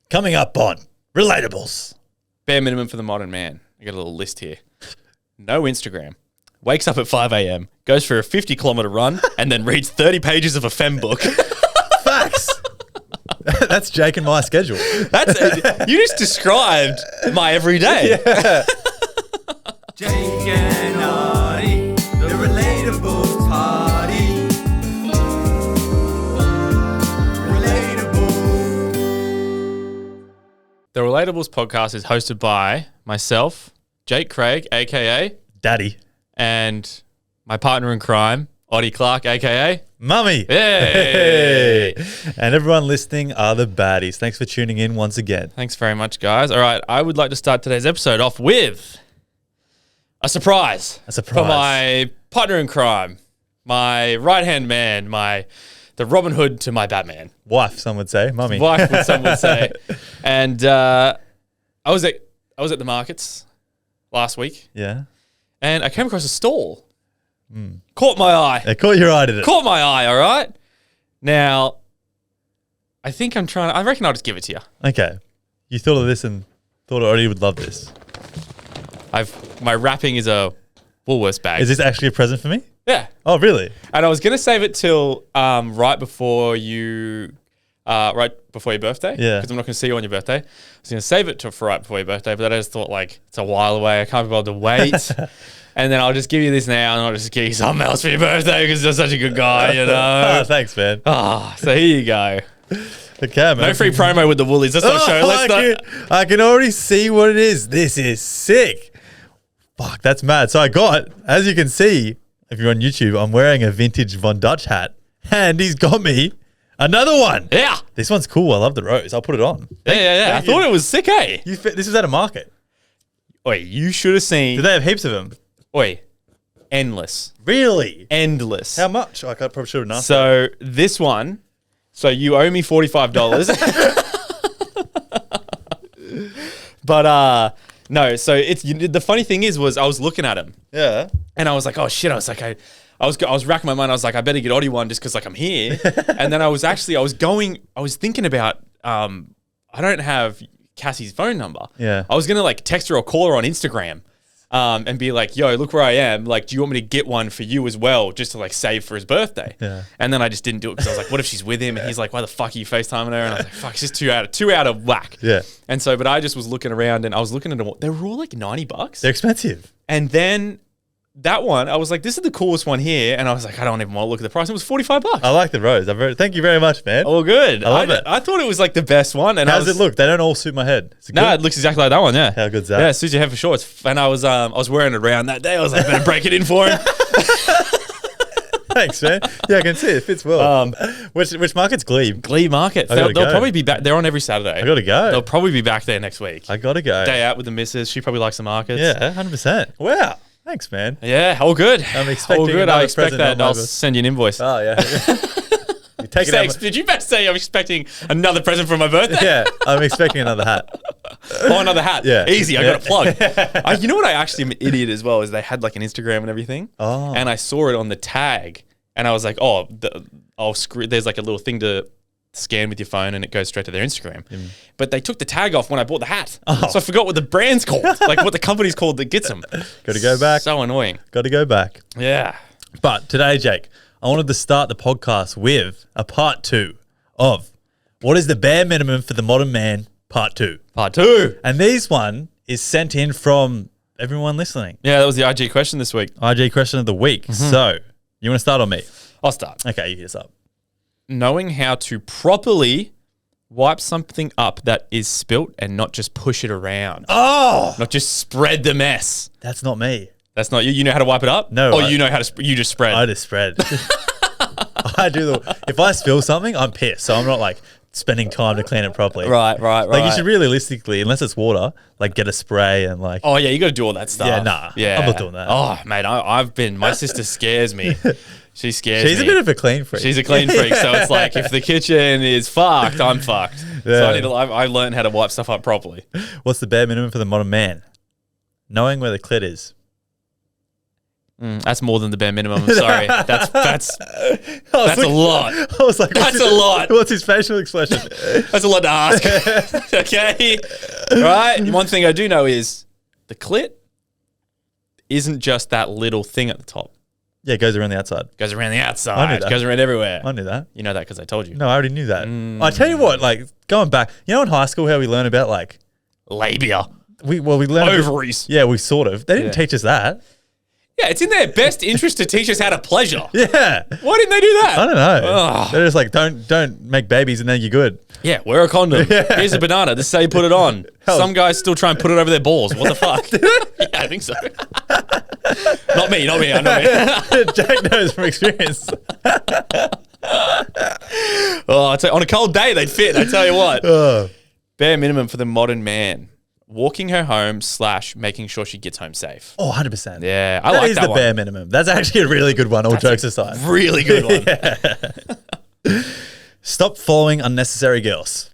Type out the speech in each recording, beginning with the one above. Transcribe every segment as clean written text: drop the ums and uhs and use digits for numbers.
Coming up on Relatables. Bare minimum for the modern man. I got a little list here. No Instagram. Wakes up at 5 a.m., goes for a 50-kilometer run, and then reads 30 pages of a fem book. Facts. That's Jake and my schedule. You just described my everyday. Yeah. Jake and Artie, the Relatables party. Relatables. The Relatables podcast is hosted by myself, Jake Craig, a.k.a. Daddy. and my partner in crime, Oddie Clark, a.k.a. Mummy. Hey! And everyone listening are the baddies. Thanks for tuning in once again. Thanks very much, guys. All right, I would like to start today's episode off with a surprise. A surprise. For my partner in crime, my right-hand man, the Robin Hood to my Batman. Wife, some would say. Mummy. Wife, some would say. And I was at the markets last week, Yeah. and I came across a stall. Caught my eye. They caught your eye, did it? Caught my eye, all right? Now, I reckon I'll just give it to you. Okay. You thought of this and thought Odie would love this. My wrapping is a Woolworths bag. Is this actually a present for me? Yeah. Oh, really? And I was going to save it till right before your birthday. Yeah. Because I'm not going to see you on your birthday. I was going to save it for right before your birthday, but then I just thought, like, it's a while away. I can't be bothered to wait. And then I'll just give you this now, and I'll just give you something else for your birthday because you're such a good guy, you know? Oh, thanks, man. So here you go. Okay, man. No free promo with the Woolies. Let's not show. I can already see what it is. This is sick. Fuck, that's mad. So I got, as you can see, if you're on YouTube, I'm wearing a vintage Von Dutch hat, and he's got me another one. Yeah. This one's cool. I love the rose. I'll put it on. Yeah. I thought it was sick, eh? This was at a market. Oi, you should have seen. Do they have heaps of them? Oi, endless. Really? Endless. How much? I probably should have asked. So this one, you owe me $45. But no, so the funny thing was I was looking at him. Yeah. And I was like, oh shit, I was racking my mind. I was like, I better get Oddie one just because like I'm here. And then I was thinking about I don't have Cassie's phone number. Yeah. I was gonna like text her or call her on Instagram. And be like, yo, look where I am. Like, do you want me to get one for you as well, just to like save for his birthday? Yeah. And then I just didn't do it because I was like, what if she's with him? And he's like, why the fuck are you FaceTiming her? And I was like, fuck, it's just too out of whack. Yeah. And so, but I just was looking around and I was looking at them. They were all like $90. They're expensive. And then that one, I was like, this is the coolest one here. And I was like, I don't even want to look at the price. It was $45. I like the rose. Thank you very much, man. All good. I love it. I thought it was like the best one. And How does it look? They don't all suit my head. Is it No, good? it looks exactly like that one. Yeah. How good's that? Yeah, it suits your head for sure. And I was wearing it around that day. I was like, better break it in for him. Thanks, man. Yeah, I can see it. It fits well. Which market's Glebe? Glebe Market. They'll probably be back. They're on every Saturday. I gotta go. They'll probably be back there next week. I gotta go. Day out with the missus. She probably likes the markets. Yeah, 100%. Wow. Thanks, man. Yeah, all good. I'm expecting all good. another I expect present that. on And my I'll birthday. send you an invoice. Oh, yeah. You take it out. Did you better say I'm expecting another present for my birthday? Yeah, I'm expecting another hat. Oh, another hat. Yeah. Easy. I got a plug. Yeah. You know what? I actually am an idiot as well. Is they had like an Instagram and everything. Oh. And I saw it on the tag, and I was like, oh, there's like a little thing to scan with your phone and it goes straight to their Instagram. But they took the tag off when I bought the hat. So I forgot what the brand's called, like what the company's called that gets them. Got to go back. So annoying. Got to go back. Yeah. But today, Jake, I wanted to start the podcast with a part 2 of what is the bare minimum for the modern man, part 2. Part 2. And this one is sent in from everyone listening. Yeah, that was the IG question this week. IG question of the week. So, you want to start on me? I'll start. Okay, you hit us up. Knowing how to properly wipe something up that is spilt and not just push it around. Oh! Not just spread the mess. That's not me. That's not you. You know how to wipe it up? No, Or you know how to, you just spread? I just spread. I do if I spill something, I'm pissed. So I'm not like spending time to clean it properly. Right. Like you should realistically, unless it's water, like get a spray and like. Oh yeah, you got to do all that stuff. Yeah, nah. I'm not doing that. Oh mate, my sister scares me. She scares me. She's a bit of a clean freak. She's a clean freak, so it's like if the kitchen is fucked, I'm fucked. Yeah. So I learned how to wipe stuff up properly. What's the bare minimum for the modern man? Knowing where the clit is. That's more than the bare minimum. I'm sorry. That's a lot. I was like, That's a lot. What's his facial expression? That's a lot to ask. Okay. Right. One thing I do know is the clit isn't just that little thing at the top. Yeah, it goes around the outside. Goes around the outside. I knew that. Goes around everywhere. I knew that. You know that because I told you. No, I already knew that. I tell you what, like going back, you know in high school how we learn about like Labia. we learned Ovaries. Yeah, we sort of. They didn't teach us that. Yeah, it's in their best interest to teach us how to pleasure. Yeah. Why didn't they do that? I don't know. Ugh. They're just like, don't make babies and then you're good. Yeah, wear a condom. Here's a banana. This is how you put it on. Some guys still try and put it over their balls. What the fuck? Yeah, I think so. Not me. I know me. Jack knows from experience. Oh, on a cold day, they'd fit. I tell you what. Bare minimum for the modern man. Walking her home / making sure she gets home safe. Oh, 100%. Yeah, I like that one. That is the bare minimum. That's actually a really good one, all jokes aside. Really good one. Stop following unnecessary girls.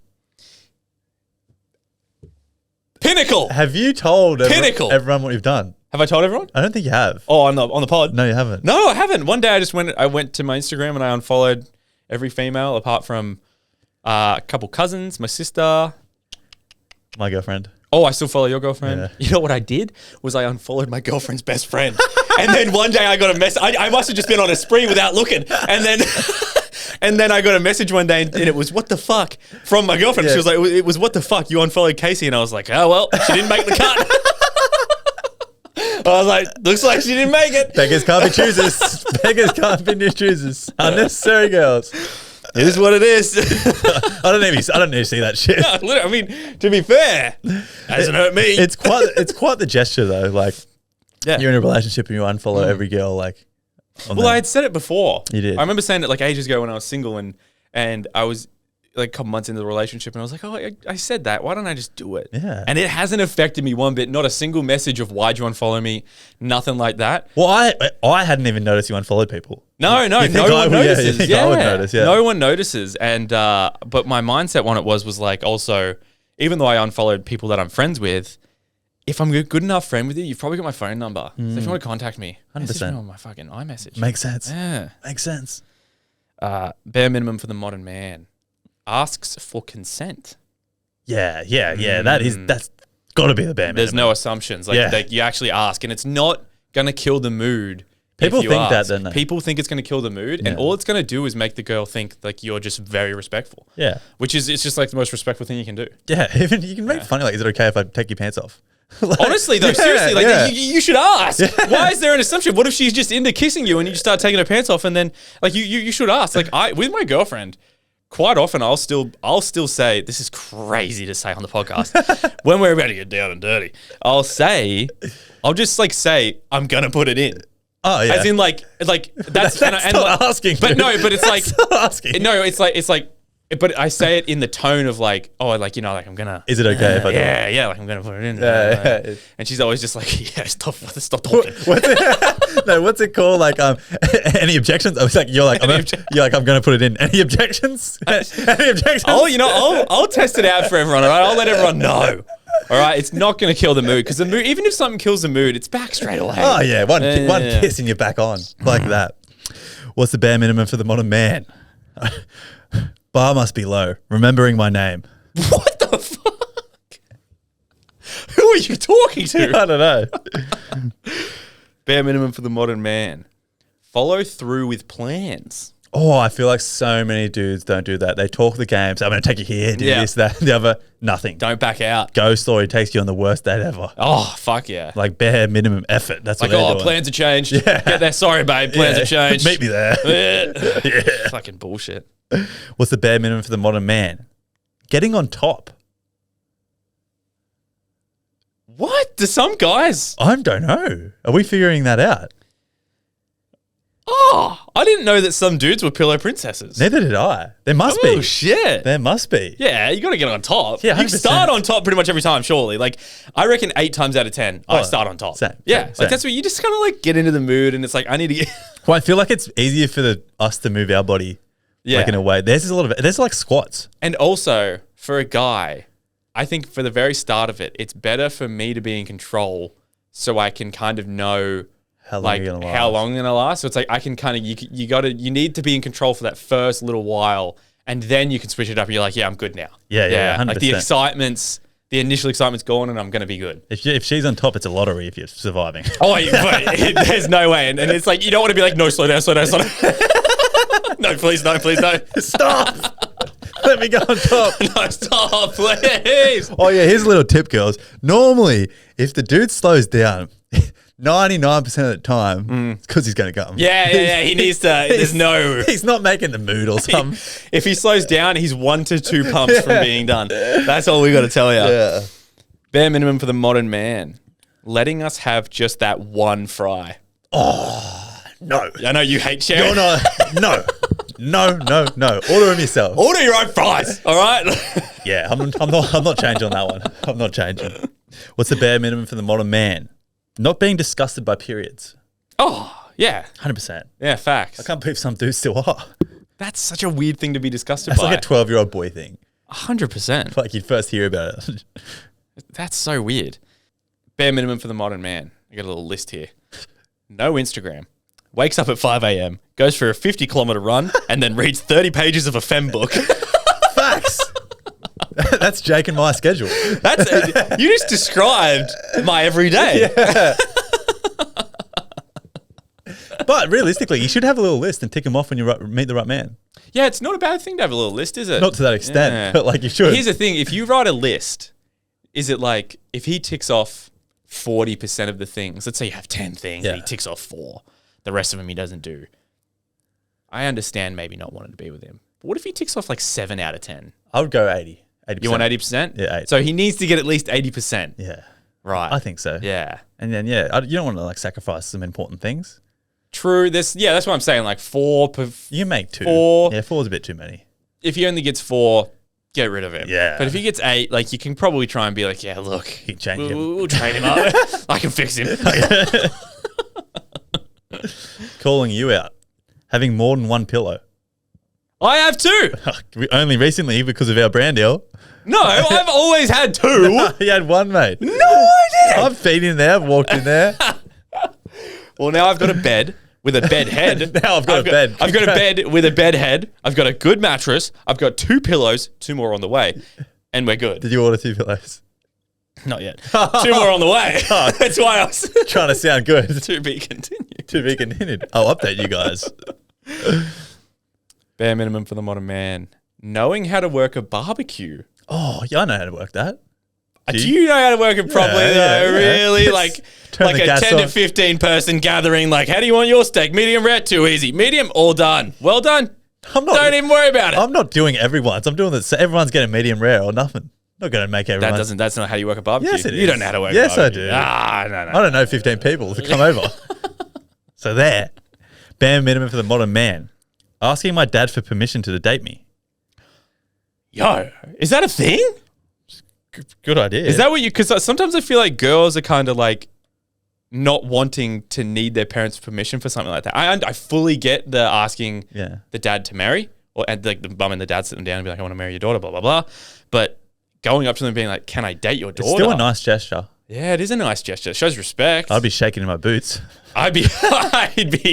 Pinnacle. Have you told everyone what you've done? Have I told everyone? I don't think you have. Oh, on the pod? No, you haven't. No, I haven't. One day I went to my Instagram and I unfollowed every female apart from a couple cousins, my sister. My girlfriend. Oh, I still follow your girlfriend? Yeah. You know what I did? Was I unfollowed my girlfriend's best friend. And then one day I got a message. I must have just been on a spree without looking. And then and then I got a message one day and it was, what the fuck? From my girlfriend. Yeah. She was like, it was, what the fuck? You unfollowed Casey. And I was like, oh, well, she didn't make the cut. I was like, looks like she didn't make it. Beggars can't be choosers. Beggars can't be new choosers. Unnecessary girls. It is what it is. I don't need to see that shit. No, literally, I mean, to be fair, hasn't hurt me. It's quite the gesture though. Like, yeah. You're in a relationship and you unfollow every girl. Like, well, I had said it before. You did. I remember saying it like ages ago when I was single and I was like a couple months into the relationship and I was like, oh, I said that. Why don't I just do it? Yeah. And it hasn't affected me one bit. Not a single message of why'd you unfollow me. Nothing like that. Well, I hadn't even noticed you unfollowed people. No, no You think one notices. you think I would notice, yeah. No one notices. And but my mindset on it was like also, even though I unfollowed people that I'm friends with, if I'm a good enough friend with you, you've probably got my phone number. So if you want to contact me, 100%. message me on my fucking iMessage. Makes sense. Yeah. Makes sense. Bare minimum for the modern man. Asks for consent. Yeah. That's got to be the bare minimum. There's no assumptions. Like you actually ask, and it's not gonna kill the mood. People if you think ask. that, don't they? People think it's gonna kill the mood, and all it's gonna do is make the girl think like you're just very respectful. Yeah. Which is, it's just like the most respectful thing you can do. Yeah. Even you can make funny. Like, is it okay if I take your pants off? Like, Honestly, though, seriously, like you should ask. Yeah. Why is there an assumption? What if she's just into kissing you and you just start taking her pants off, and then like you should ask. Like with my girlfriend. Quite often, I'll still say, this is crazy to say on the podcast, when we're about to get down and dirty, I'll just like say, I'm going to put it in. Oh, yeah. As in like that's not asking. But no, but it's like, not asking. No, it's like, but I say it in the tone of like, oh, like, you know, like I'm going to. Is it okay if I do it? Yeah, like I'm going to put it in. Yeah. And she's always just like, yeah, stop talking. What's it called? Like, any objections? I was like, you're like, I'm going to put it in. Any objections? Any objections? Oh, you know, I'll test it out for everyone. All right, I'll let everyone know. All right, it's not going to kill the mood because the mood, even if something kills the mood, it's back straight away. Oh yeah, one kiss and you're back on like that. What's the bare minimum for the modern man? Bar must be low. Remembering my name. What the fuck? Who are you talking to? I don't know. Bare minimum for the modern man. Follow through with plans. Oh, I feel like so many dudes don't do that. They talk the games. I'm going to take you here, do this, that, the other. Nothing. Don't back out. Ghost story takes you on the worst date ever. Oh, fuck yeah. Like bare minimum effort. That's like, what they're doing. Plans have changed. Yeah. Get there. Sorry, babe. Plans have changed. Meet me there. Yeah. Fucking bullshit. What's the bare minimum for the modern man? Getting on top. What? Do some guys? I don't know. Are we figuring that out? Oh, I didn't know that some dudes were pillow princesses. Neither did I. There must be. Oh, shit. There must be. Yeah, you got to get on top. Yeah, 100%. You start on top pretty much every time, surely. Like, I reckon 8 times out of 10, I start on top. Same. Like that's what you just kind of like get into the mood and it's like, I need to get. Well, I feel like it's easier for us to move our body, like in a way. There's like squats. And also, for a guy, I think for the very start of it, it's better for me to be in control so I can kind of know How long like are you gonna last? how long gonna last. So it's like I can kind of you need to be in control for that first little while, and then you can switch it up and you're like, yeah, I'm good now. Yeah, Like the 100%. the initial excitement's gone and I'm gonna be good. If she's on top, it's a lottery if you're surviving. Oh, there's no way. And it's like, you don't want to be like, no, slow down. No, please, no. Stop! Let me go on top. No, stop, please. Oh yeah, here's a little tip, girls. Normally, if the dude slows down, 99% of the time, it's because he's going to come. Yeah. He needs to. There's no. He's not making the mood or something. If he slows down, he's 1 to 2 pumps from being done. That's all we got to tell you. Yeah. Bare minimum for the modern man. Letting us have just that one fry. No. I know you hate sharing. You're not. No. Order them yourself. Order your own fries, all right? Yeah, I'm not changing on that one. I'm not changing. What's the bare minimum for the modern man? Not being disgusted by periods. Oh, yeah. 100%. Yeah, facts. I can't believe some dudes still are. That's such a weird thing to be disgusted That's by. like a 12-year-old boy thing. 100%. Like you'd first hear about it. That's so weird. Bare minimum for the modern man. I got a little list here. No Instagram. Wakes up at 5 a.m., goes for a 50-kilometer run, and then reads 30 pages of a fem book. Facts. That's Jake and my schedule. You just described my everyday. Yeah. But realistically, you should have a little list and tick them off when you meet the right man. Yeah, it's not a bad thing to have a little list, is it? Not to that extent, Yeah. but like you should. Here's the thing. If you write a list, is it like, if he ticks off 40% of the things, let's say you have 10 things and he ticks off 4, the rest of them he doesn't do. I understand maybe not wanting to be with him. But what if he ticks off like 7 out of 10? I would go 80. 80%. You want 80%? Yeah, 80. So he needs to get at least 80%. Yeah. Right. I think so. Yeah. And then, you don't want to like sacrifice some important things. True. That's what I'm saying. Like 4 per. You can make 2. 4. Yeah, 4 is a bit too many. If he only gets 4, get rid of him. Yeah. But if he gets 8, like you can probably try and be like, yeah, look, You can change him. we'll train him up. I can fix him. Calling you out. Having more than one pillow. I have 2. Only recently because of our brand deal. No, I've always had 2. He had one, mate. No, I didn't. I've been in there, I've walked in there. Well, now I've got a bed with a bed head. Now I've got a bed. I've got a bed with a bed head. I've got a good mattress. I've got 2 pillows, 2 more on the way, and we're good. Did you order 2 pillows? Not yet. 2 more on the way. That's why I was Trying to sound good. to be continued. To be continued. I'll update you guys. Bare minimum for the modern man. Knowing how to work a barbecue. Oh, yeah, I know how to work that. Do you know how to work it properly Yeah, though? yeah. Really? Just Like turn the a gas 10 to off. 15 person gathering, like, how do you want your steak? Medium rare? Too easy. Medium? All done. Well done. Don't even worry about it. I'm not doing everyone's. I'm doing this. So everyone's getting medium rare or nothing. Not going to make everyone. That's not how you work a barbecue. Yes, it You is. don't know how to work Yes, a I barbecue. do. No. I don't know 15 people to come over. So there. Bare minimum for the modern man. Asking my dad for permission to date me. Yo, is that a thing? Good idea. Is that what you, because sometimes I feel like girls are kind of like not wanting to need their parents' permission for something like that. I fully get the asking the dad to marry, and like the mum and the dad sit them down and be like, I want to marry your daughter, blah, blah, blah. But going up to them and being like, can I date your daughter? It's still a nice gesture. Yeah, it is a nice gesture. It shows respect. I'd be shaking in my boots. I'd be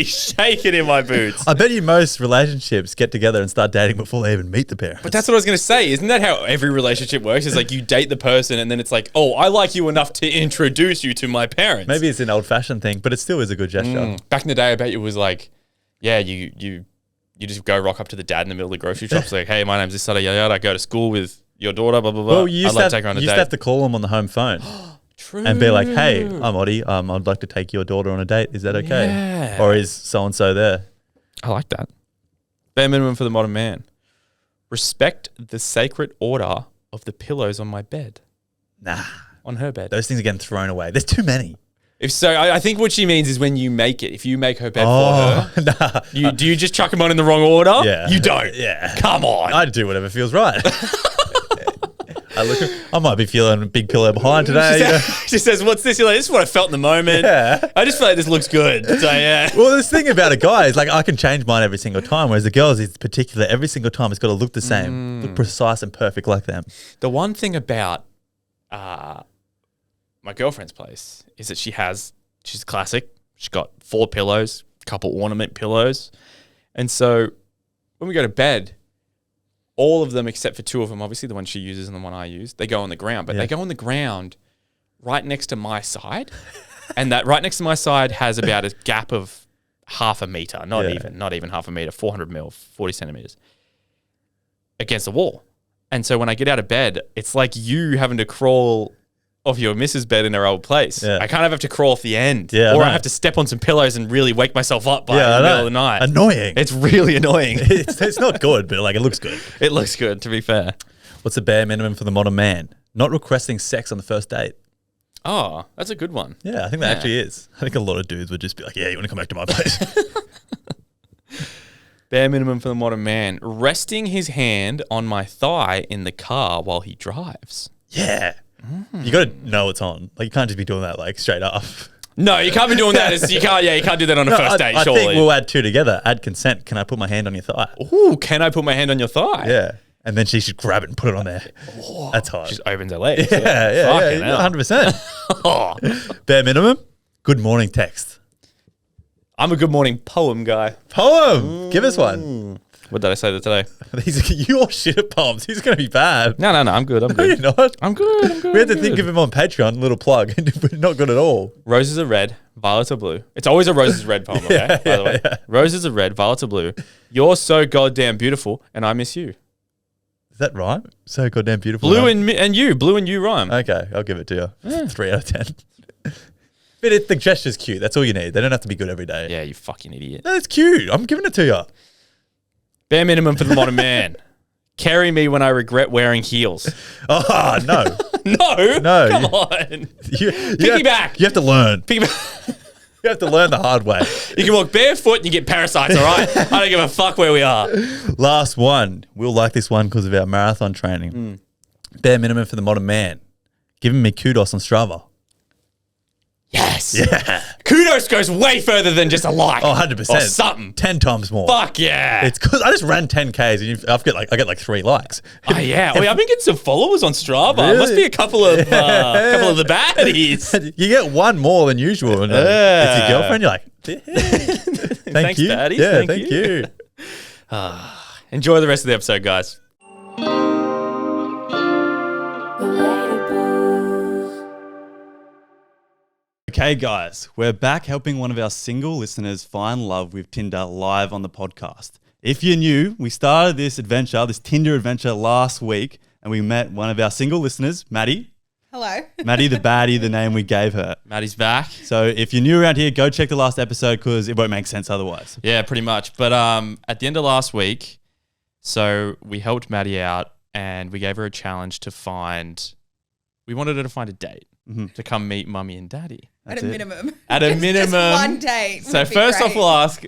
shaking in my boots. I bet you most relationships get together and start dating before they even meet the parents. But that's what I was going to say. Isn't that how every relationship works? It's like you date the person and then it's like, oh, I like you enough to introduce you to my parents. Maybe it's an old-fashioned thing, but it still is a good gesture. Back in the day, I bet it was like, yeah, you just go rock up to the dad in the middle of the grocery shop. It's like, hey, my name's this yada yada. I go to school with your daughter, blah, blah, blah. Well, you I'd like to take her on a used to date. have to call them on the home phone. True. And be like, hey, I'm Oddie. I'd like to take your daughter on a date. Is that okay? Yeah. Or is so-and-so there? I like that. Bare minimum for the modern man. Respect the sacred order of the pillows on my bed. Nah. On her bed. Those things are getting thrown away. There's too many. If so, I think what she means is when you make it. If you make her bed for her, nah. do you just chuck them on in the wrong order? Yeah. You don't. Yeah. Come on. I do whatever feels right. I might be feeling a big pillow behind today. She says, what's this? You're like, this is what I felt in the moment. Yeah. I just feel like this looks good. So, yeah. Well, this thing about a guy is like I can change mine every single time, whereas the girls is particular. Every single time it's got to look the same, look precise and perfect like them. The one thing about my girlfriend's place is that she's classic. She's got 4 pillows, a couple ornament pillows. And so when we go to bed, all of them except for 2 of them, obviously the one she uses and the one I use, they go on the ground. But they go on the ground right next to my side. And that right next to my side has about a gap of half a meter, not even half a meter, 400 mil, 40 centimeters against the wall. And so when I get out of bed, it's like you having to crawl off your missus' bed in her old place. Yeah. I kind of have to crawl off the end. Yeah, or I have to step on some pillows and really wake myself up by the middle of the night. Annoying. It's really annoying. It's not good, but like it looks good. It looks good, to be fair. What's the bare minimum for the modern man? Not requesting sex on the first date. Oh, that's a good one. Yeah, I think that actually is. I think a lot of dudes would just be like, yeah, you want to come back to my place? Bare minimum for the modern man. Resting his hand on my thigh in the car while he drives. Yeah. You got to know it's on. Like, you can't just be doing that like straight up. No, you can't be doing that. You can't do that on a first date, surely. I think we'll add 2 together. Add consent. Can I put my hand on your thigh? Ooh, can I put my hand on your thigh? Yeah. And then she should grab it and put it on there. Oh, that's hard. She just opens her legs. Yeah, 100%. Bare minimum, good morning text. I'm a good morning poem guy. Poem? Give us one. What did I say today? You're shit at poems. He's going to be bad. No, I'm good. No, you're not. I'm good. We had to think of him on Patreon, little plug, and we're not good at all. Roses are red, violets are blue. It's always a roses red poem, okay? By the way. Yeah. Roses are red, violets are blue. You're so goddamn beautiful, and I miss you. Is that rhyme? So goddamn beautiful. Blue and you rhyme. Okay, I'll give it to you. Yeah. 3 out of 10. But the gesture's cute. That's all you need. They don't have to be good every day. Yeah, you fucking idiot. No, it's cute. I'm giving it to you. Bare minimum for the modern man. Carry me when I regret wearing heels. Oh, no. No. Come on. Piggyback. You have to learn. Piggyback. You have to learn the hard way. You can walk barefoot and you get parasites, all right? I don't give a fuck where we are. Last one. We'll like this one because of our marathon training. Bare minimum for the modern man. Giving me kudos on Strava. Yes. Yeah. Kudos goes way further than just a like. Oh, 100%. Or something. 10 times more. Fuck yeah. It's because I just ran 10Ks and I get like 3 likes. Oh, yeah. I've been getting some followers on Strava. Really? Must be a couple of the baddies. You get 1 more than usual. And it's your girlfriend. You're like, thanks, you. Baddies. Yeah, thank you. Enjoy the rest of the episode, guys. Okay, guys, we're back helping one of our single listeners find love with Tinder live on the podcast. If you're new, we started this Tinder adventure last week, and we met one of our single listeners, Maddie. Hello. Maddie the baddie, the name we gave her. Maddie's back. So if you're new around here, go check the last episode because it won't make sense otherwise. Yeah, pretty much. But at the end of last week, so we helped Maddie out and we gave her a challenge we wanted her to find a date to come meet mummy and daddy. At a minimum. At a minimum. Just one date. So first off, we'll ask,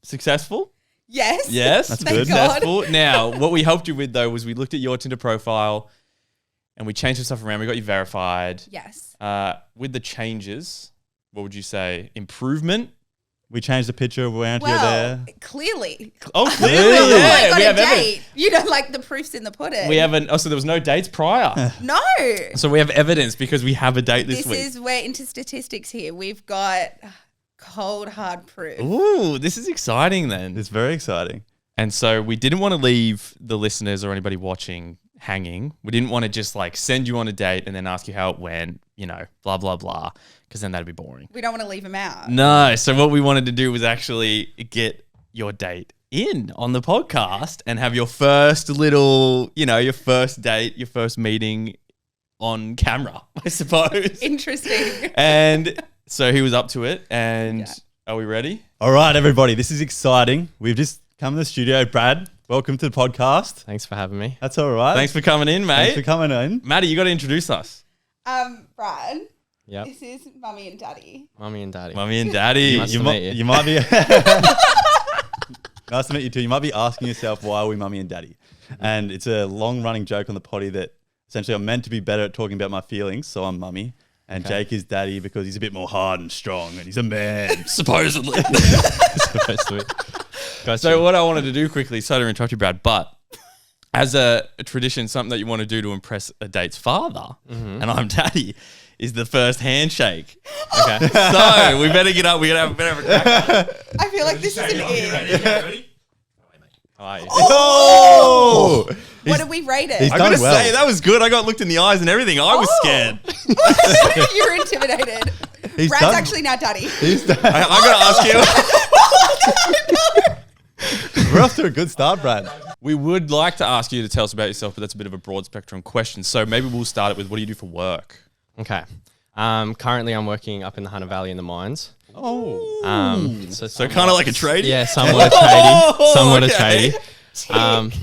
successful? Yes. Yes. That's Thank good. God. Successful. Now, what we helped you with though was we looked at your Tinder profile and we changed some stuff around. We got you verified. Yes. With the changes, what would you say? Improvement? We changed the picture around here there. Clearly. Oh, clearly. I got we a have date. evidence. You know, like the proof's in the pudding. We have so there was no dates prior. No. So we have evidence because we have a date this week. We're into statistics here. We've got cold, hard proof. Ooh, this is exciting then. It's very exciting. And so we didn't want to leave the listeners or anybody watching hanging. We didn't want to just like send you on a date and then ask you how it went, blah, blah, blah, because then that'd be boring. We don't want to leave them out. No. So what we wanted to do was actually get your date in on the podcast and have your first little, your first date, your first meeting on camera, I suppose. Interesting. And so he was up to it. And Are we ready? All right, everybody. This is exciting. We've just come to the studio. Brad, welcome to the podcast. Thanks for having me. That's all right. Thanks for coming in, mate. Thanks for coming in. Maddie, you got to introduce us. Brad. Yep. This is mummy and daddy. Mummy and daddy. Mummy and daddy. Nice to meet you. You might be... Nice to meet you too. You might be asking yourself, why are we mummy and daddy? And it's a long-running joke on the potty that essentially I'm meant to be better at talking about my feelings, so I'm mummy. And Jake is daddy because he's a bit more hard and strong and he's a man. Supposedly. Supposed to be. So what I wanted to do quickly, sorry to interrupt you, Brad, but as a tradition, something that you want to do to impress a date's father, and I'm daddy, is the first handshake. Okay. So we better get up. We better have a crack. I feel like this is an in. Ready? How are you? Oh! What did we rate it? he's I done gotta well. say, that was good. I got looked in the eyes and everything. I was scared. You're intimidated. He's Brad's done- actually now daddy. He's done. I'm gonna ask you. We're off to a good start, Brad. We would like to ask you to tell us about yourself, but that's a bit of a broad spectrum question. So maybe we'll start it with, what do you do for work? Okay. Currently, I'm working up in the Hunter Valley in the mines. Oh. So So kind of like a tradie? yeah, somewhat a tradie. Somewhat okay. a tradie.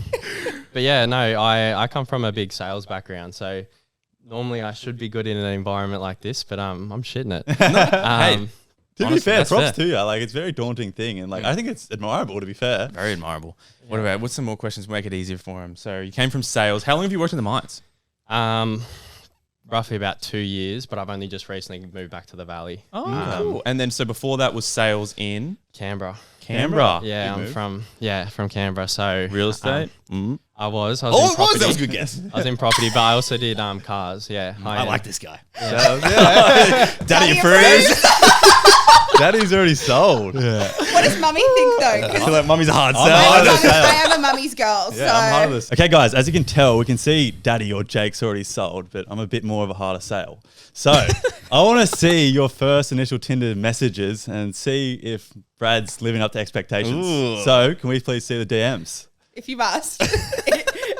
But yeah, no, I come from a big sales background, so normally I should be good in an environment like this, but I'm shitting it. Hey, To be honestly, fair, that's props fair. to you. Like, it's a very daunting thing, and like I think it's admirable. To be fair, Very admirable. What's some more questions to make it easier for him? So you came from sales. How long have you worked in the mines? Roughly about 2 years, but I've only just recently moved back to the valley. Oh, cool. And then so before that was sales in Canberra. Canberra. Yeah, Good I'm move. from Canberra. So Real estate. I was. Oh, in it was. property. That was a good guess. I was in property, but I also did cars. Yeah, I like this guy. Daddy Daddy approves. Daddy's already sold. What does mummy think though? I 'Cause feel like mummy's a hard I'm sell. hard as hell. I am a mummy's girl. Yeah, so I'm hard of this. Okay, guys, as you can tell, we can see Daddy or Jake's already sold, but I'm a bit more of a harder sale. So I want to see your first initial Tinder messages and see if Brad's living up to expectations. Ooh. So can we please see the DMs? if you must,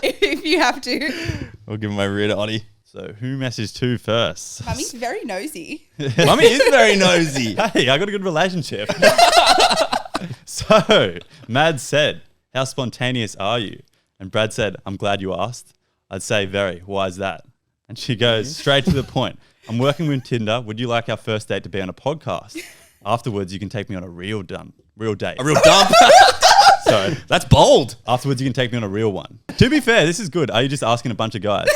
if you have to. I'll give him my rear to Oddie. So who messaged who first? Mummy's very nosy. Mummy is very nosy. Hey, I got a good relationship. So Mad said, "How spontaneous are you?" And Brad said, "I'm glad you asked. I'd say very. Why is that?" And she goes straight to the point. "I'm working with Tinder. Would you like our first date to be on a podcast? Afterwards, you can take me on a real date. A real dump. So That's bold. afterwards, you can take me on a real one." To be fair, this is good. Are you just asking a bunch of guys?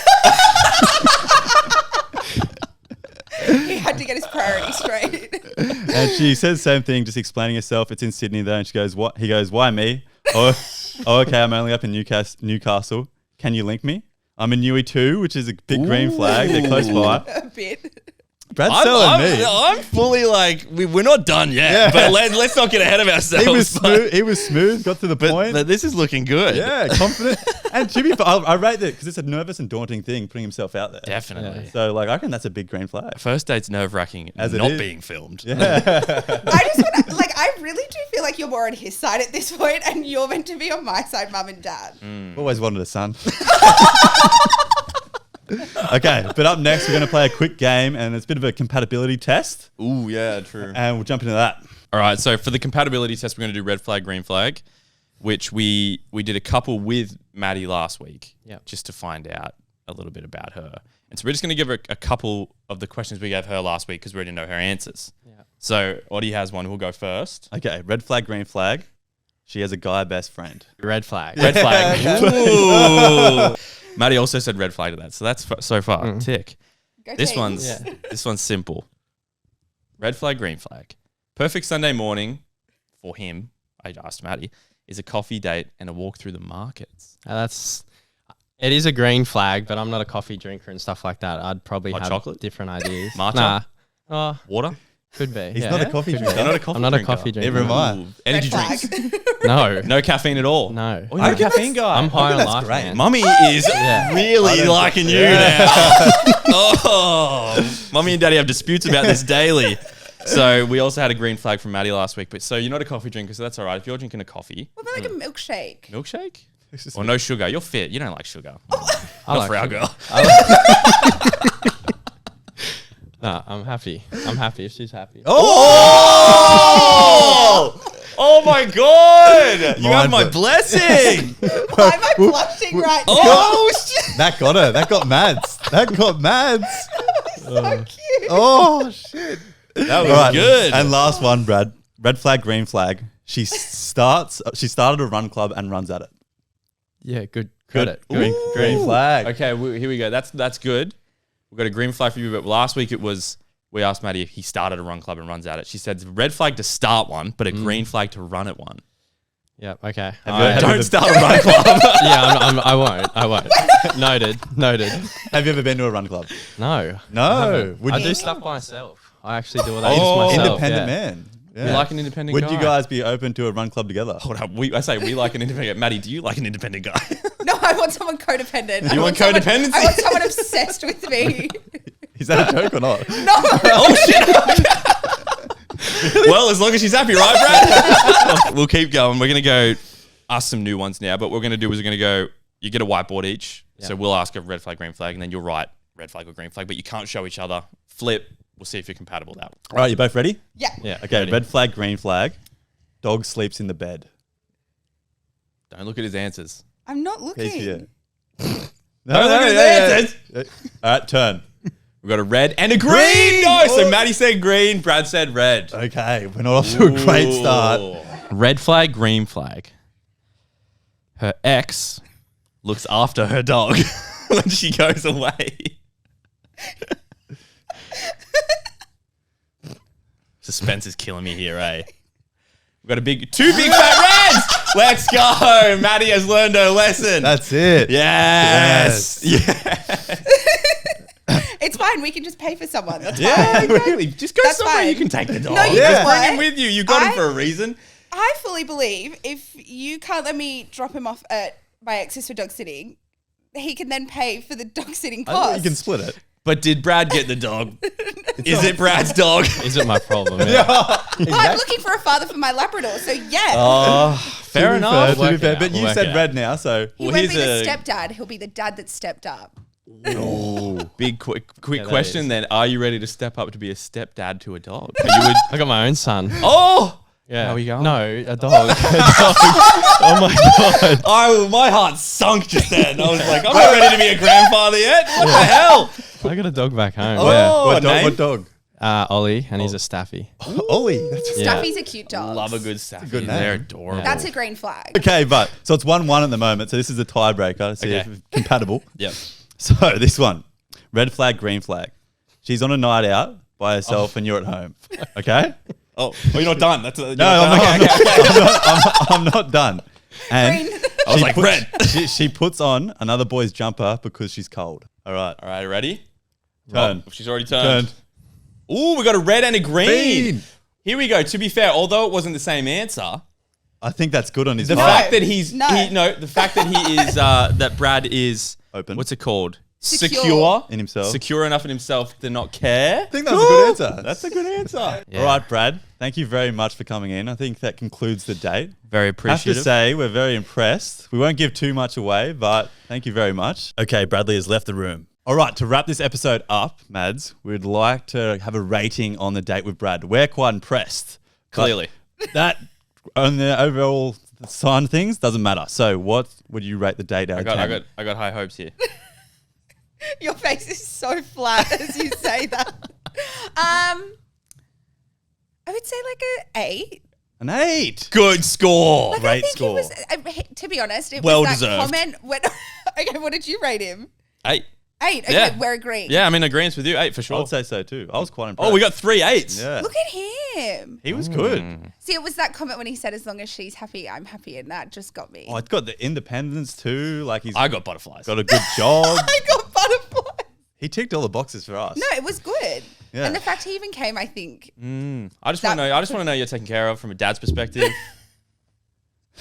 He had to get his priorities straight. And she says the same thing, just explaining herself. It's in Sydney though, and she goes, "What?" He goes, "Why me? Oh, okay. I'm only up in Newcastle. Can you link me? I'm in Newey too, which is a big green flag. They're close by." A bit. Brad's selling me. I'm fully like, we're not done yet, but let's not get ahead of ourselves. He was smooth. He was smooth. Got to the point. But this is looking good. Yeah, confident. And to be fair, I rate that because it's a nervous and daunting thing, putting himself out there. Definitely. So like, I reckon that's a big green flag. First date's nerve-wracking, As it not is. being filmed. I just want to, I really do feel like you're more on his side at this point, and you're meant to be on my side, mum and dad. Always wanted a son. Okay, but up next we're going to play a quick game, and it's a bit of a compatibility test, Ooh, yeah, true. and we'll jump into that. All right, so for the compatibility test, we're going to do red flag, green flag, which we did a couple with Maddie last week, just to find out a little bit about her. And so we're just going to give her a couple of the questions we gave her last week because we already know her answers. Yeah. So Oddie has one. Who'll go first? Okay, red flag, green flag. She has a guy best friend. Red flag. Red flag. Ooh. Maddie also said red flag to that, so that's so far tick. Go This teams. one's simple. Red flag, green flag. Perfect Sunday morning for him, I asked Maddie, is a coffee date and a walk through the markets. It is a green flag, but I'm not a coffee drinker and stuff like that. I'd probably Hot have chocolate? different ideas. Matcha? Nah. Water? Could be. He's yeah. not a coffee Could be. drinker. You're not a coffee I'm not a drinker. coffee drinker. Never mind. Ooh, energy Red drinks. flag. No. No caffeine at all. No. Oh, you're a caffeine guy. I'm high on that's life, great. man. Mummy is Yeah. really liking you now. Oh, Mummy and Daddy have disputes about this daily. So we also had a green flag from Maddie last week. But so you're not a coffee drinker, so that's all right. If you're drinking a coffee, What about like a milkshake? milkshake, or no sugar, you're fit. You don't like sugar. I Not like for our sugar. girl. Nah, I'm happy. I'm happy if she's happy. Oh! Oh my God! You have my Mindful. blessing. Why am I blushing right now? Oh shit! That got her. That got Mads. That got Mads. So cute. Oh shit. That was All right, good. And last one, Brad. Red flag, green flag. She started a run club and runs at it. Yeah, good credit. Green, Good. green flag. Okay, here we go. That's good. We've got a green flag for you, but last week it was, we asked Maddie if he started a run club and runs at it. She said red flag to start one, but a green flag to run at one. Yep. Okay. Don't start a run club. Yeah, I won't. Noted. Have you ever been to a run club? No. No. Would I you do stuff by myself. I actually do all that Oh, just myself. independent yeah. man. You like an independent Would guy? you guys be open to a run club together? Hold up. I say we like an independent. Maddie, do you like an independent guy? No, I want someone codependent. You want someone- codependency? I want someone obsessed with me. Is that a joke or not? No. Oh shit! Well, as long as she's happy, right, Brad? We'll keep going. We're gonna go ask some new ones now. But what we're gonna do is we're gonna go. You get a whiteboard each. Yeah. So we'll ask a red flag, green flag, and then you'll write red flag or green flag. But you can't show each other. Flip. We'll see if you're compatible with that. All right, you both ready? Yeah. Yeah. Okay, ready. red flag, green flag. Dog sleeps in the bed. Don't look at his answers. I'm not looking. He's here. Don't look at his answers. All right, turn. We've got a red and a green. No, so Maddie said green. Brad said red. Okay, we're not off to a great start. Red flag, green flag. Her ex looks after her dog when she goes away. Suspense is killing me here, eh? We've got two big fat reds. Let's go. Maddie has learned her lesson. That's it. Yes. It's fine. We can just pay for someone. That's Yeah, fine. exactly. Just go That's somewhere fine. you can take the dog. No, you Just know bring what? him with you. You got him I- for a reason. I fully believe if you can't let me drop him off at my ex's for dog sitting, he can then pay for the dog sitting I think cost. you can split it. But did Brad get the dog? Is it Brad's dog? Is it my problem? Yeah. I'm looking for a father for my Labrador, so yeah. Oh, fair To be enough. fair, to be Work fair. it out, But you work said it red now, so he well, won't be here's the a- stepdad. He'll be the dad that stepped up. Big quick that question is. then. Are you ready to step up to be a stepdad to a dog? You would, I got my own son. oh! Yeah. How are you going? No, a dog. Oh my god. My heart sunk just then. I was like, I'm not ready to be a grandfather yet. What the hell? I got a dog back home. Oh. Yeah. what dog? name? What dog? Ollie, and he's a staffy. Ollie. That's Yeah. Staffy's a cute dog. Love a good staffy. good They're name. adorable. That's a green flag. okay, but so it's 1-1 at the moment. So this is a tiebreaker. See Okay. if it's compatible. Yep. So this one, red flag, green flag. She's on a night out by herself, and you're at home. Okay. Oh, you're not done. That's No, I'm not done. And Green. I was like, red. she puts on another boy's jumper because she's cold. All right. All right, ready? Turn. Oh, she's already turned. Turn. Ooh, we got a red and a green. Green. Here we go. To be fair, although it wasn't the same answer, I think that's good on his the part. fact that he's No. the fact that he is that Brad is Open. What's it called? Secure. In himself. Secure enough in himself to not care. I think that was a good answer. That's a good answer. All right, Brad. Thank you very much for coming in. I think that concludes the date. Very I have to appreciative. say, we're very impressed. We won't give too much away, but thank you very much. Okay, Bradley has left the room. All right, to wrap this episode up, Mads, we'd like to have a rating on the date with Brad. We're quite impressed. But Clearly. that, on the overall sign of things, doesn't matter. So what would you rate the date out of 10? I got high hopes here. Your face is so flat as you say that. I would say like a 8. An 8. Good score. Like, I Great think score. it was, to be honest, it Well was that deserved. comment when, okay, what did you rate him? 8. 8. Okay, Yeah. we're agreeing. Yeah, I'm in agreement with you. 8 for I sure. would say so too. I was quite impressed. Oh, we got 3 8s. Yeah. Look at him. He was good. See, it was that comment when he said, as long as she's happy, I'm happy. And that just got me. Oh, it's got the independence too. Like he's I got butterflies. got a good job. I got butterflies. He ticked all the boxes for us. No, it was good. Yeah. And the fact he even came, I think. I just want to know you're taken care of from a dad's perspective.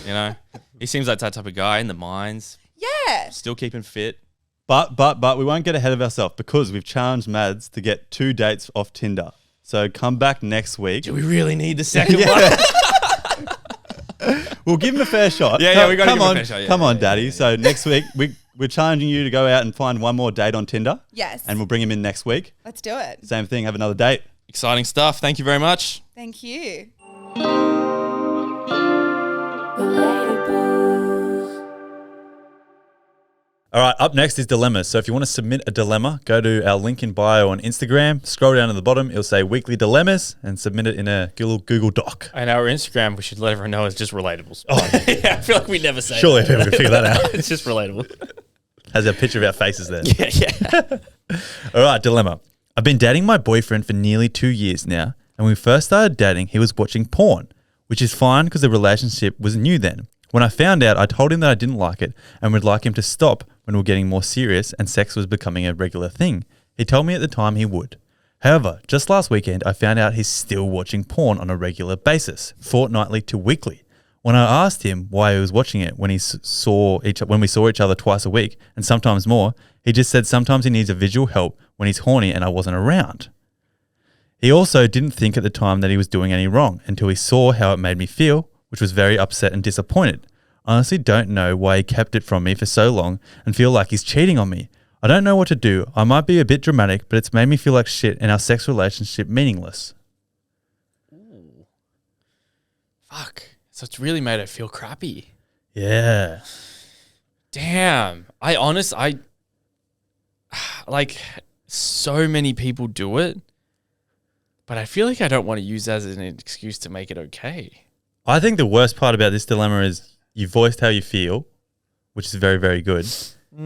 You know, he seems like that type of guy in the mines, Yeah. still keeping fit. But we won't get ahead of ourselves because we've challenged Mads to get 2 dates off Tinder. So come back next week. Do we really need the second one? We'll give him a fair shot. Yeah, we gotta Come give him a on, fair shot, yeah, come on, yeah, Daddy. So next week we're challenging you to go out and find one more date on Tinder, Yes. and we'll bring him in next week. Let's do it. Same thing. Have another date. Exciting stuff. Thank you very much. Thank you. All right, up next is dilemmas. So if you want to submit a dilemma, go to our link in bio on Instagram. Scroll down to the bottom. It'll say weekly dilemmas and submit it in a Google Doc. And our Instagram, we should let everyone know, is just relatables. Oh, yeah. I feel like we never say Surely people can figure that out. It's just relatable. Has a picture of our faces there. Yeah. All right, dilemma. I've been dating my boyfriend for nearly 2 years now, and when we first started dating, he was watching porn. which is fine because the relationship was new then. When I found out, I told him that I didn't like it and would like him to stop when we were getting more serious and sex was becoming a regular thing. He told me at the time he would. However, just last weekend, I found out he's still watching porn on a regular basis, fortnightly to weekly. When I asked him why he was watching it when we saw each other twice a week and sometimes more, he just said sometimes he needs a visual help when he's horny and I wasn't around. He also didn't think at the time that he was doing any wrong until he saw how it made me feel, which was very upset and disappointed. I honestly don't know why he kept it from me for so long and feel like he's cheating on me. I don't know what to do. I might be a bit dramatic, but it's made me feel like shit and our sex relationship meaningless. Ooh. Fuck. So it's really made it feel crappy. Yeah. Damn. I like, so many people do it, but I feel like I don't want to use that as an excuse to make it okay. I think the worst part about this dilemma is you voiced how you feel, which is very, very good.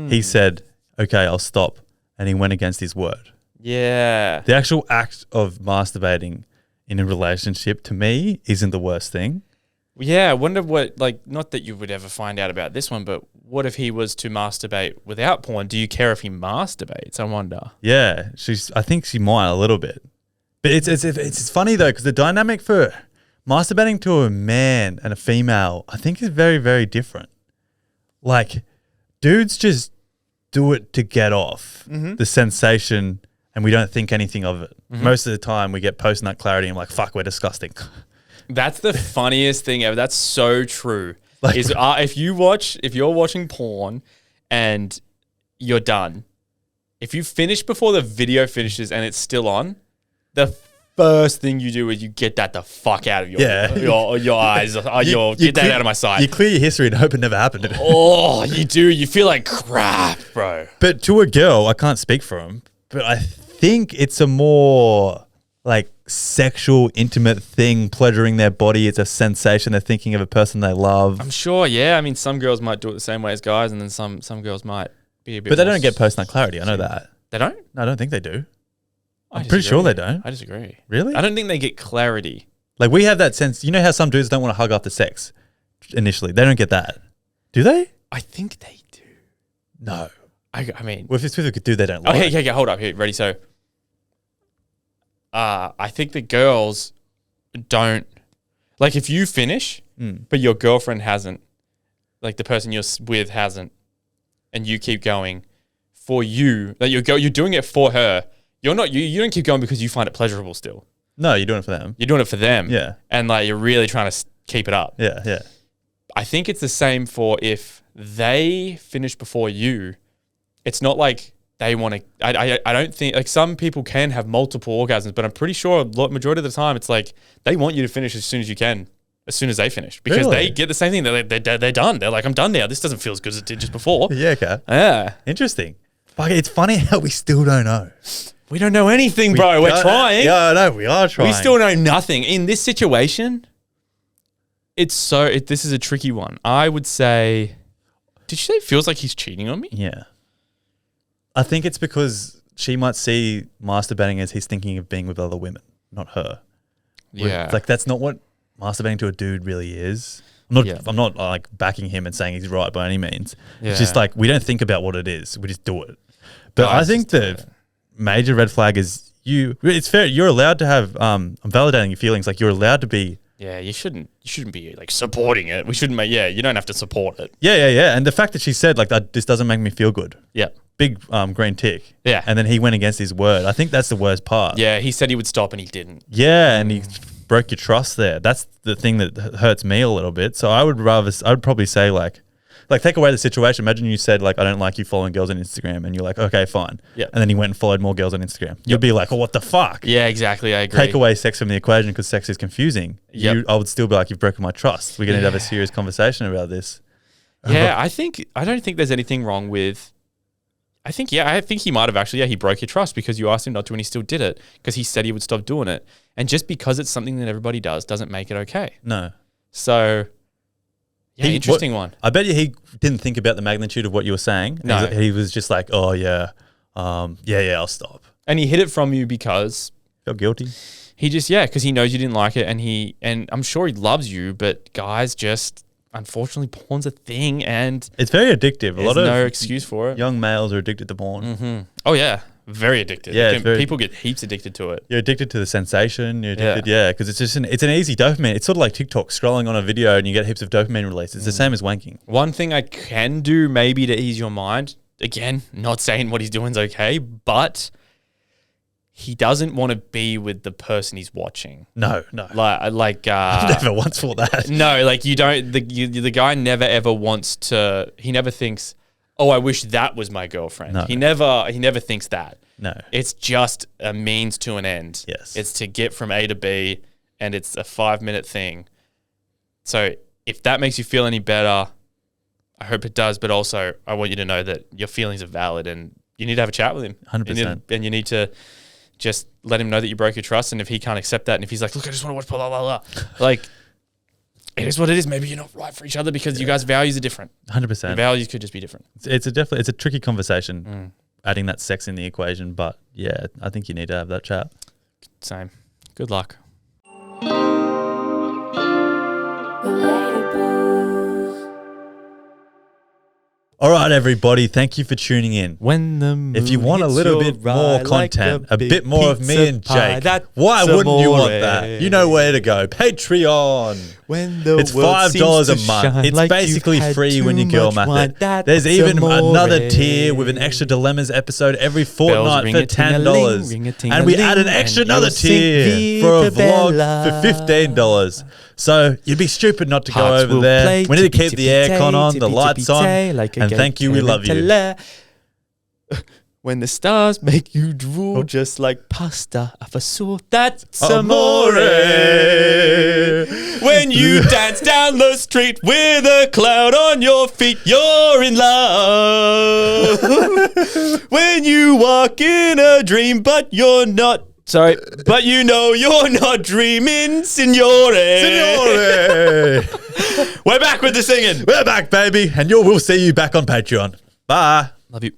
He said, okay, I'll stop. And he went against his word. Yeah. The actual act of masturbating in a relationship, to me, isn't the worst thing. Yeah, I wonder what, like, not that you would ever find out about this one, but what if he was to masturbate without porn? Do you care if he masturbates? I wonder. Yeah, I think she might a little bit. But it's funny, though, because the dynamic for masturbating to a man and a female, I think is very, very different. Like, dudes just do it to get off the sensation and we don't think anything of it. Most of the time we get post-nut clarity and I'm like, fuck, we're disgusting. That's the funniest thing ever. That's so true. Like- Is if you're watching porn and you're done, if you finish before the video finishes and it's still on, the first thing you do is you get that the fuck out of your eyes. Get that out of my sight. You clear your history and hope it never happened. Oh, you do. You feel like crap, bro. But to a girl, I can't speak for him, but I think it's a more like sexual, intimate thing, pleasuring their body. It's a sensation. They're thinking of a person they love. I'm sure, yeah. I mean, some girls might do it the same way as guys, and then some girls might be a bit But they more don't get post-nut clarity. I know that. They don't? No, I don't think they do. I I'm pretty sure disagree. they don't. I disagree. Really? I don't think they get clarity. Like we have that sense. You know how some dudes don't want to hug after sex initially? They don't get that. Do they? I think they do. No. I mean, Well, if it's with a dude they don't like. okay, hold up. Here, ready? So, I think the girls don't, like, if you finish, but your girlfriend hasn't, like the person you're with hasn't, and you keep going, for you, like you're doing it for her. You don't keep going because you find it pleasurable still. No, you're doing it for them. You're doing it for them. Yeah. And like you're really trying to keep it up. Yeah, yeah. I think it's the same for if they finish before you. It's not like they want to. I don't think, like, some people can have multiple orgasms, but I'm pretty sure majority of the time it's like they want you to finish as soon as you can, as soon as they finish, because Really? they get the same thing. They're done. They're like, I'm done now. This doesn't feel as good as it did just before. Yeah, okay. Yeah. Interesting. Fuck, it's funny how we still don't know. We don't know anything, bro. We're trying. Yeah, I know. We are trying. We still know nothing. In this situation, this is a tricky one. I would say, did you say it feels like he's cheating on me? Yeah. I think it's because she might see masturbating as he's thinking of being with other women, not her. Yeah. Like, that's not what masturbating to a dude really is. I'm not like backing him and saying he's right by any means. Yeah. It's just like, we don't think about what it is. We just do it. But No, I it's think just the major red flag is it's fair. You're allowed to have, I'm validating your feelings. Like, you're allowed to be. Yeah, you shouldn't be like supporting it. We shouldn't you don't have to support it. Yeah. And the fact that she said like, this doesn't make me feel good. Yeah. Big green tick. Yeah. And then he went against his word. I think that's the worst part. Yeah, he said he would stop and he didn't. Yeah, and he broke your trust there. That's the thing that hurts me a little bit. So I would probably say like take away the situation. Imagine you said like, I don't like you following girls on Instagram, and you're like, okay, fine. Yeah. And then he went and followed more girls on Instagram. You'd be like, oh, what the fuck? Yeah, exactly. I agree. Take away sex from the equation because sex is confusing. Yep. I would still be like, you've broken my trust. We're going to have a serious conversation about this. Yeah, I don't think there's anything wrong with. I think he might have actually. Yeah, he broke your trust because you asked him not to, and he still did it because he said he would stop doing it. And just because it's something that everybody does doesn't make it okay. No. So, yeah, interesting one. I bet you he didn't think about the magnitude of what you were saying. No. He was just like, oh yeah, I'll stop. And he hid it from you because Felt guilty. He just, because he knows you didn't like it, and I'm sure he loves you, but guys just, unfortunately, porn's a thing, and It's very addictive. there's no excuse for it. young males are addicted to porn. Oh yeah, very addicted. Yeah, it's very- People get heaps addicted to it. You're addicted to the sensation. You're addicted, because it's just it's an easy dopamine. It's sort of like TikTok, scrolling on a video and you get heaps of dopamine released. It's the same as wanking. One thing I can do maybe to ease your mind, again, not saying what he's doing is okay, but he doesn't want to be with the person he's watching. No. Like I've never once thought that. no, like you don't. The guy never ever wants to. He never thinks, "Oh, I wish that was my girlfriend." No. He never thinks that. No. It's just a means to an end. Yes. It's to get from A to B, and it's a 5-minute thing. So if that makes you feel any better, I hope it does. But also, I want you to know that your feelings are valid, and you need to have a chat with him. 100%. And you need to just let him know that you broke your trust. And if he can't accept that, and if he's like, "Look, I just want to watch blah blah blah," like, it is what it is. Maybe you're not right for each other because you guys' values are different. 100%. Your values could just be different. It's a tricky conversation, adding that sex in the equation. But yeah, I think you need to have that chat. Same. Good luck. All right, everybody. Thank you for tuning in. When the If you want a little bit more content, a bit more of me and Jake, why wouldn't you want that? You know where to go. Patreon. When the It's $5 a month. It's basically free when you girl math it. There's even another tier with an extra Dilemmas episode every fortnight for $10. And we add an extra another tier for a vlog for $15. So you'd be stupid not to go over there. We need to keep the aircon on, the lights on, and thank you, we love you. When the stars make you drool just like pasta of a sort, that's Amore. When you dance down the street with a cloud on your feet, you're in love. When you walk in a dream, but you're not. Sorry, but you know you're not dreaming, signore. Signore. We're back with the singing. We're back, baby. And we'll see you back on Patreon. Bye. Love you.